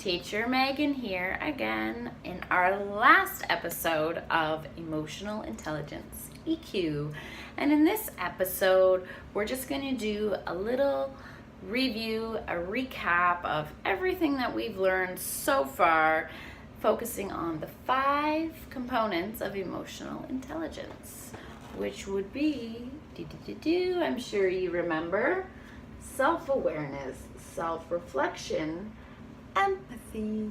Teacher Megan here again in our last episode of Emotional Intelligence, EQ. And in this episode, we're just going to do a little review, a recap of everything that we've learned so far, focusing on the 5 components of emotional intelligence, which would be, I'm sure you remember, self-awareness, self-reflection, empathy,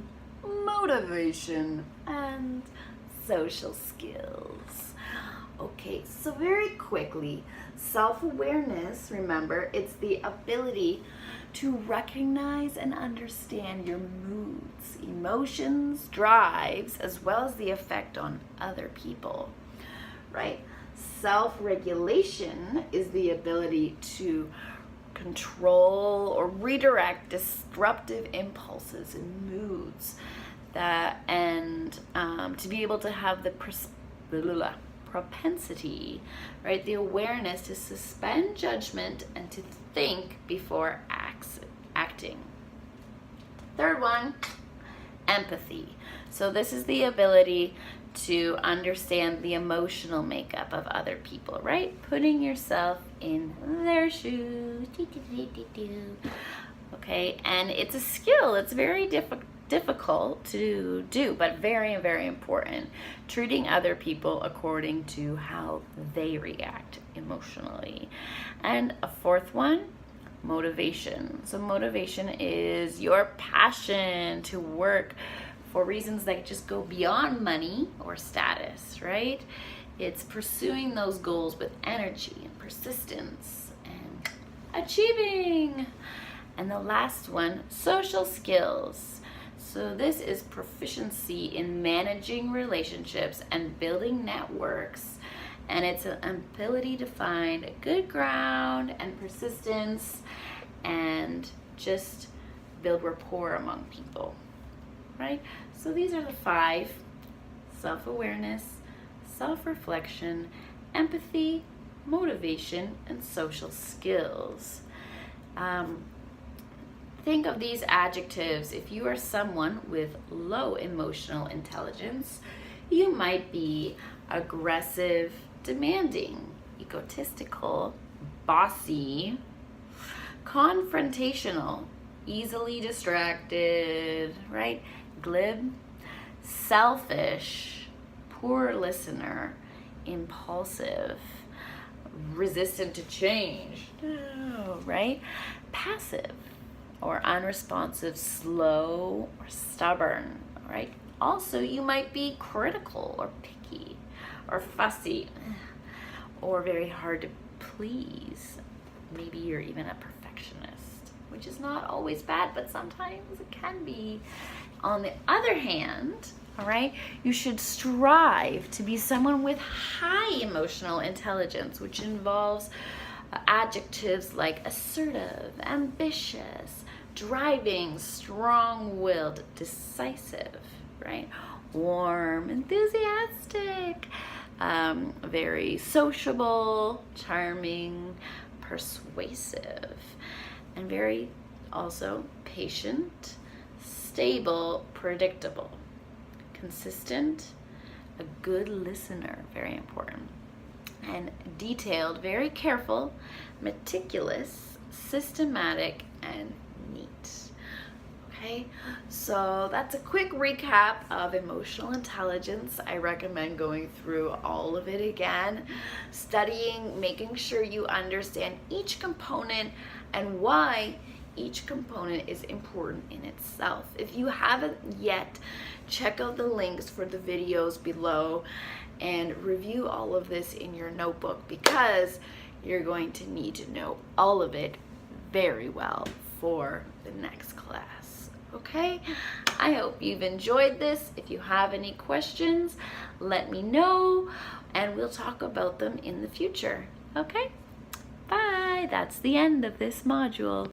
motivation, and social skills. Okay, so very quickly, self-awareness, remember, it's the ability to recognize and understand your moods, emotions, drives, as well as the effect on other people, right? Self-regulation is the ability to control or redirect disruptive impulses and moods and to be able to have the propensity, right, the awareness to suspend judgment and to think before acting. Third one, empathy. So this is the ability to understand the emotional makeup of other people, right? Putting yourself in their shoes. Okay, and it's a skill. It's very difficult to do, but very, very important. Treating other people according to how they react emotionally. And a fourth one, motivation. So motivation is your passion to work for reasons that just go beyond money or status, right? It's pursuing those goals with energy and persistence and achieving. And the last one, social skills. So this is proficiency in managing relationships and building networks. And it's an ability to find good ground and persistence and just build rapport among people, right? So these are the 5: self-awareness, self-reflection, empathy, motivation, and social skills. Think of these adjectives. If you are someone with low emotional intelligence, you might be aggressive, demanding, egotistical, bossy, confrontational, easily distracted, right? Glib, selfish, poor listener, impulsive, resistant to change, right? Passive or unresponsive, slow or stubborn, right? Also, you might be critical or picky or fussy or very hard to please. Maybe you're even a perfectionist, which is not always bad, but sometimes it can be. On the other hand, all right, you should strive to be someone with high emotional intelligence, which involves adjectives like assertive, ambitious, driving, strong-willed, decisive, right? Warm, enthusiastic, very sociable, charming, persuasive, and very also patient, stable, predictable, consistent, a good listener, very important, and detailed, very careful, meticulous, systematic, and neat. Okay, so that's a quick recap of emotional intelligence. I recommend going through all of it again, studying, making sure you understand each component and why each component is important in itself. If you haven't yet, check out the links for the videos below and review all of this in your notebook, because you're going to need to know all of it very well for the next class. Okay, I hope you've enjoyed this. If you have any questions, let me know and we'll talk about them in the future. Okay, bye. That's the end of this module.